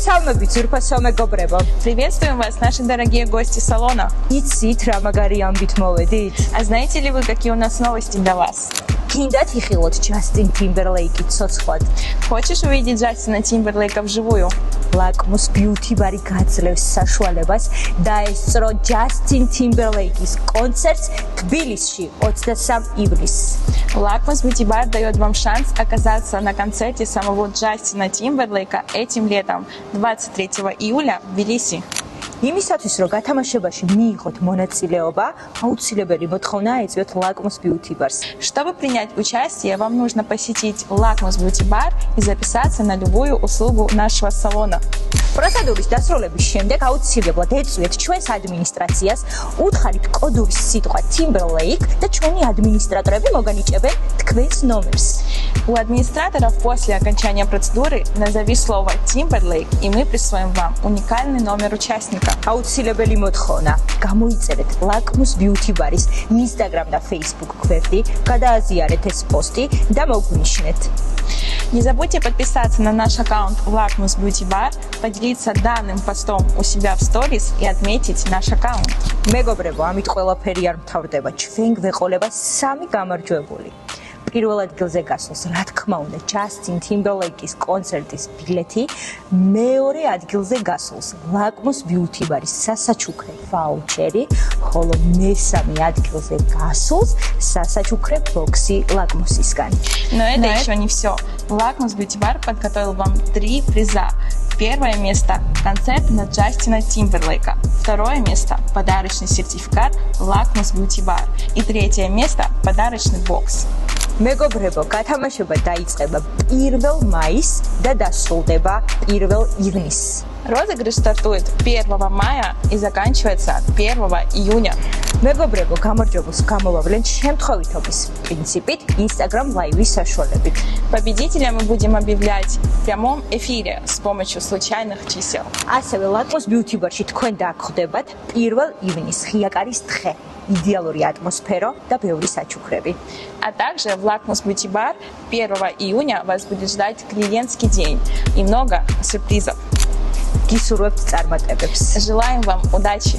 Мოგესალმებით, ძვირფასო მეგობრებო. Приветствуем вас, наши дорогие гости салона. იცით რა მაგარი ამბით მოვედით? А знаете ли вы, какие у нас новости для вас? გინდათ იხილოთ Justin Timberlake-ით ცოცხლად. Хочешь увидеть Джастина Тимберлейка вживую? Lakmus Beauty Bar გაძლევს საშუალებას დაესწრო Justin Timberlake-ის კონცერტს თბილისში 23 ივლისს. Lakmus Beauty Bar дает вам шанс оказаться на концерте самого Джастина Тимберлейка этим летом, 23 июля в Тбилиси. იმისათვის რომ გათამაშებაში მიიღოთ მონაწილეობა, აუცილებელი მოთხოვნა ეწვიოთ Lakmus Beauty Bars. Чтобы принять участие, вам нужно посетить Lakmus Beauty Bar и записаться на любую услугу нашего салона. პროცედურის დასრულების შემდეგ აუცილებლად ეწვიეთ ჩვენს ადმინისტრაციას, უთხარით კოდურის სიტყვა Timberlake და ჩვენი ადმინისტრატორები მოგანიჭებენ თქვენს ნომერს. У администраторов после окончания процедуры назови слово Timberlake, и мы присвоим вам уникальный номер участника. აუცილებელი მოთხოვნა გამოიწერეთ Lakmus Beauty Bar-ის Instagram და Facebook გვერდი, გადააზიარეთ ეს პოსტი და მოგვნიშნეთ. Не забудьте подписаться на наш аккаунт Lakmus Beauty Bar, поделиться данным постом у себя в сторис и отметить наш аккаунт. მეგობრებო, ამით ყველაფერი არ მთავრდება. ჩვენ გვეყოლება 3 გამარჯვებული. პირველ ადგილზე გასულს, რა თქმა უნდა, Justin Timberlake-ის კონცერტის ბილეთი, მეორე ადგილზე გასულს, Lakmus Beauty Bar-ის სასაჩუქრე ვაუჩერი, ხოლო მესამე ადგილზე გასულს, სასაჩუქრე ბოქსი Lakmus-ისგან. Но это еще не все. Lakmus Beauty Bar подготовил вам 3 приза. Первое место – концерт на Джастина Тимберлейка. Второе место – подарочный сертификат Lakmus Beauty Bar. И третье место – подарочный бокс. მეგობრებო, გათამაშება დაიწყება 1 მაისს და დასრულდება 1 ივნისს. Розыгрыш стартует 1 мая и заканчивается 1 июня. მეგობრებო, გამარჯვებულს გამოვავლენთ შემთხვევითობის პრინციპით Instagram Live-ის საშუალებით. Победителя мы будем объявлять в прямом эфире с помощью случайных чисел. ასევე Lakmus Beauty Bar-ში თქვენ დაგვხვდებათ 1 ივნისს, ხიაკარის თხე, идеальная атмосфера და ბევრი საჩუქრები. А также в Lakmus Beauty Bar 1 июня вас будет ждать клиентский день и много сюрпризов. გისურვებთ წარმატებებს. Желаем вам удачи!